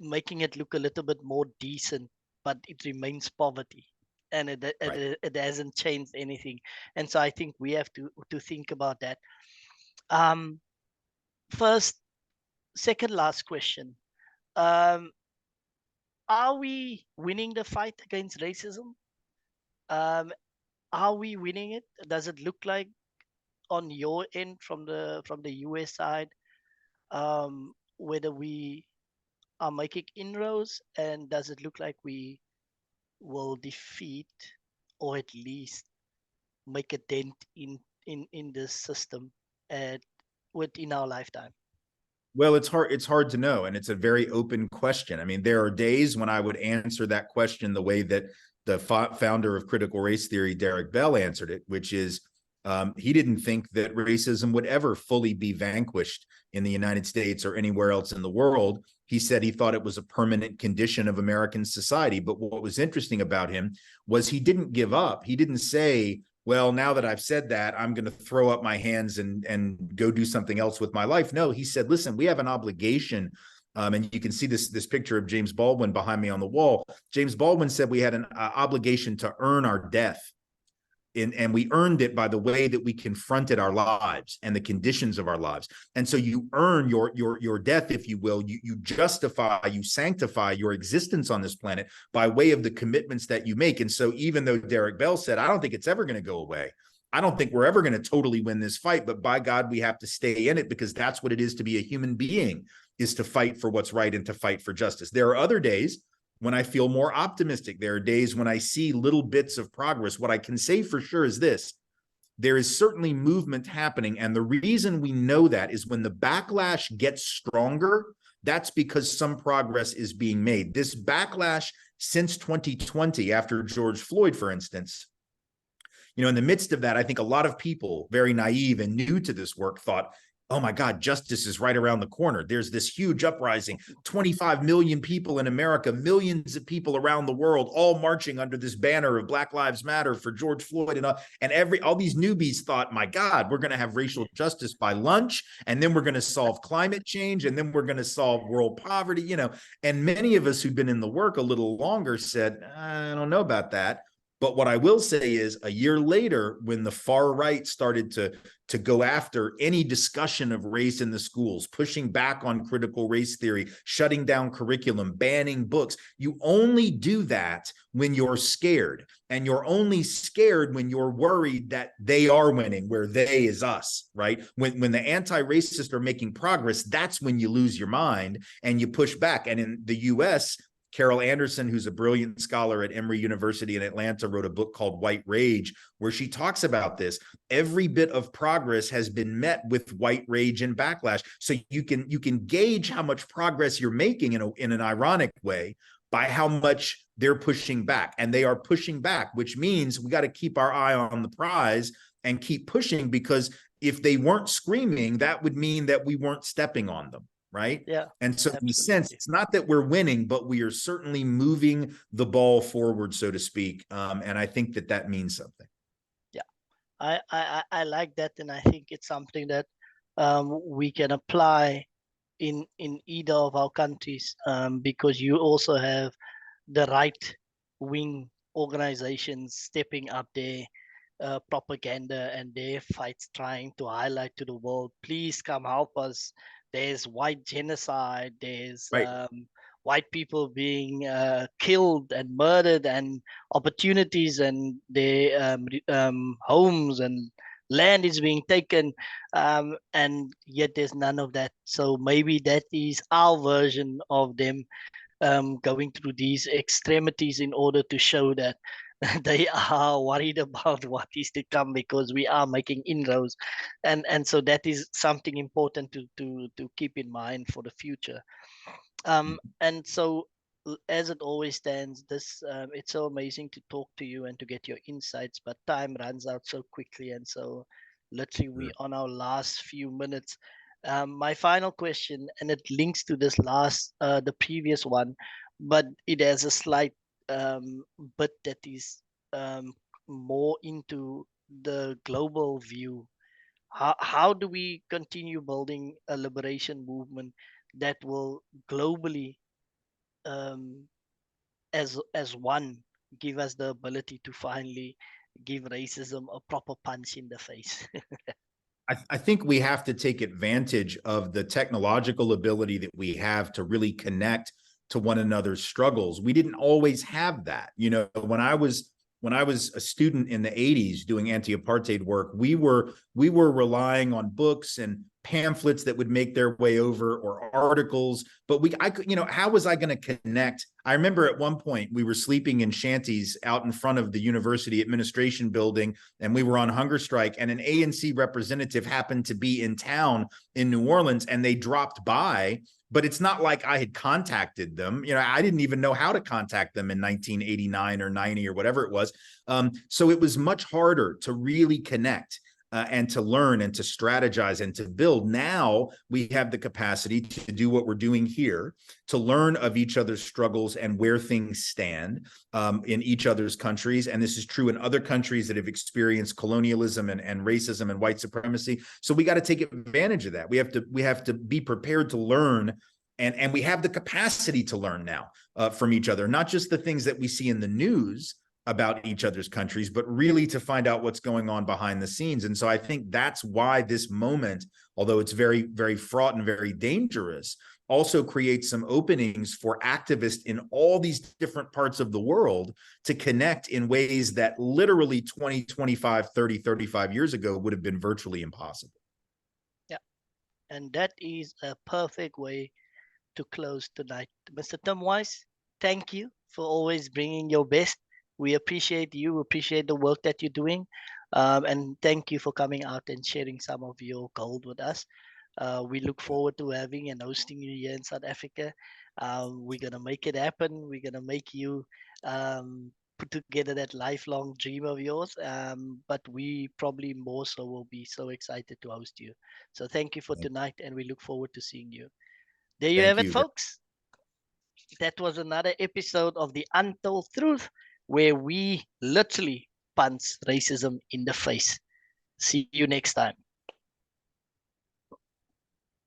A: making it look a little bit more decent, but it remains poverty, and it hasn't changed anything. And so I think we have to think about that. First, second, last question. Um, are we winning the fight against racism? Um, are we winning it? Does it look like on your end from the US side, whether we are making inroads, and does it look like we will defeat, or at least make a dent in this system within our lifetime?
B: Well, it's hard to know, and it's a very open question. I mean, there are days when I would answer that question the way that the founder of critical race theory, Derek Bell, answered it, which is he didn't think that racism would ever fully be vanquished in the United States or anywhere else in the world. He said he thought it was a permanent condition of American society. But what was interesting about him was he didn't give up. He didn't say, well, now that I've said that, I'm going to throw up my hands and go do something else with my life. No, he said, listen, we have an obligation. And you can see this picture of James Baldwin behind me on the wall. James Baldwin said we had an obligation to earn our death. And we earned it by the way that we confronted our lives and the conditions of our lives. And so you earn your death, if you will. You justify, you sanctify your existence on this planet by way of the commitments that you make. And so even though Derek Bell said, I don't think it's ever going to go away, I don't think we're ever going to totally win this fight, but by God, we have to stay in it, because that's what it is to be a human being, is to fight for what's right and to fight for justice. There are other days when I feel more optimistic. There are days when I see little bits of progress. What I can say for sure is this: there is certainly movement happening. And the reason we know that is when the backlash gets stronger, that's because some progress is being made. This backlash since 2020, after George Floyd, for instance, in the midst of that, I think a lot of people, very naive and new to this work, thought, oh my God, justice is right around the corner. There's this huge uprising, 25 million people in America, millions of people around the world, all marching under this banner of Black Lives Matter for George Floyd. And all these newbies thought, my God, we're going to have racial justice by lunch, and then we're going to solve climate change, and then we're going to solve world poverty, And many of us who've been in the work a little longer said, I don't know about that. But what I will say is, a year later, when the far right started to go after any discussion of race in the schools, pushing back on critical race theory, shutting down curriculum, banning books, you only do that when you're scared. And you're only scared when you're worried that they are winning, where they is us, right? When the anti-racists are making progress, that's when you lose your mind and you push back. And in the US, Carol Anderson, who's a brilliant scholar at Emory University in Atlanta, wrote a book called White Rage, where she talks about this. Every bit of progress has been met with white rage and backlash. So you can gauge how much progress you're making in an ironic way by how much they're pushing back. And they are pushing back, which means we got to keep our eye on the prize and keep pushing, because if they weren't screaming, that would mean that we weren't stepping on them. right?
A: Yeah,
B: And so, in a sense,
A: absolutely.
B: it's not that we're winning, but we are certainly moving the ball forward, so to speak. And I think that that means something.
A: Yeah, I like that, and I think it's something that we can apply in either of our countries, because you also have the right wing organizations stepping up their propaganda and their fights, trying to highlight to the world, please come help us. There's white genocide, there's
B: Right.
A: white people being killed and murdered, and opportunities and their homes and land is being taken, and yet there's none of that. So maybe that is our version of them going through these extremities in order to show that they are worried about what is to come, because we are making inroads, and so that is something important to keep in mind for the future. And so, as it always stands, this it's so amazing to talk to you and to get your insights, but time runs out so quickly, and so literally we
B: Sure.
A: on our last few minutes. My final question, and it links to this last, the previous one, but it has a slight bit that is more into the global view. How do we continue building a liberation movement that will globally, um, as one, give us the ability to finally give racism a proper punch in the face?
B: I think we have to take advantage of the technological ability that we have to really connect to one another's struggles. We didn't always have that. You know, when I was a student in the 80s doing anti-apartheid work, we were relying on books and pamphlets that would make their way over, or articles. But I could, you know, how was I going to connect? I remember at one point we were sleeping in shanties out in front of the university administration building, and we were on hunger strike, and an ANC representative happened to be in town in New Orleans, and they dropped by. But it's not like I had contacted them. You know, I didn't even know how to contact them in 1989 or 90 or whatever it was. So it was much harder to really connect. And to learn and to strategize and to build. Now we have the capacity to do what we're doing here, to learn of each other's struggles and where things stand in each other's countries. And this is true in other countries that have experienced colonialism and racism and white supremacy. So we got to take advantage of that. We have to be prepared to learn. And we have the capacity to learn now from each other, not just the things that we see in the news about each other's countries, but really to find out what's going on behind the scenes. And so I think that's why this moment, although it's very, very fraught and very dangerous, also creates some openings for activists in all these different parts of the world to connect in ways that literally 20, 25, 30, 35 years ago would have been virtually impossible.
A: Yeah, and that is a perfect way to close tonight. Mr. Tim Wise, thank you for always bringing your best. We appreciate you, appreciate the work that you're doing, and thank you for coming out and sharing some of your gold with us. We look forward to having and hosting you here in South Africa. We're gonna make it happen. We're gonna make you put together that lifelong dream of yours. But we probably more so will be so excited to host you. So thank you for tonight, and we look forward to seeing you. There you have
B: Thank
A: it,
B: you.
A: folks. That was another episode of the Untold Truth, where we literally punch racism in the face. See you next time.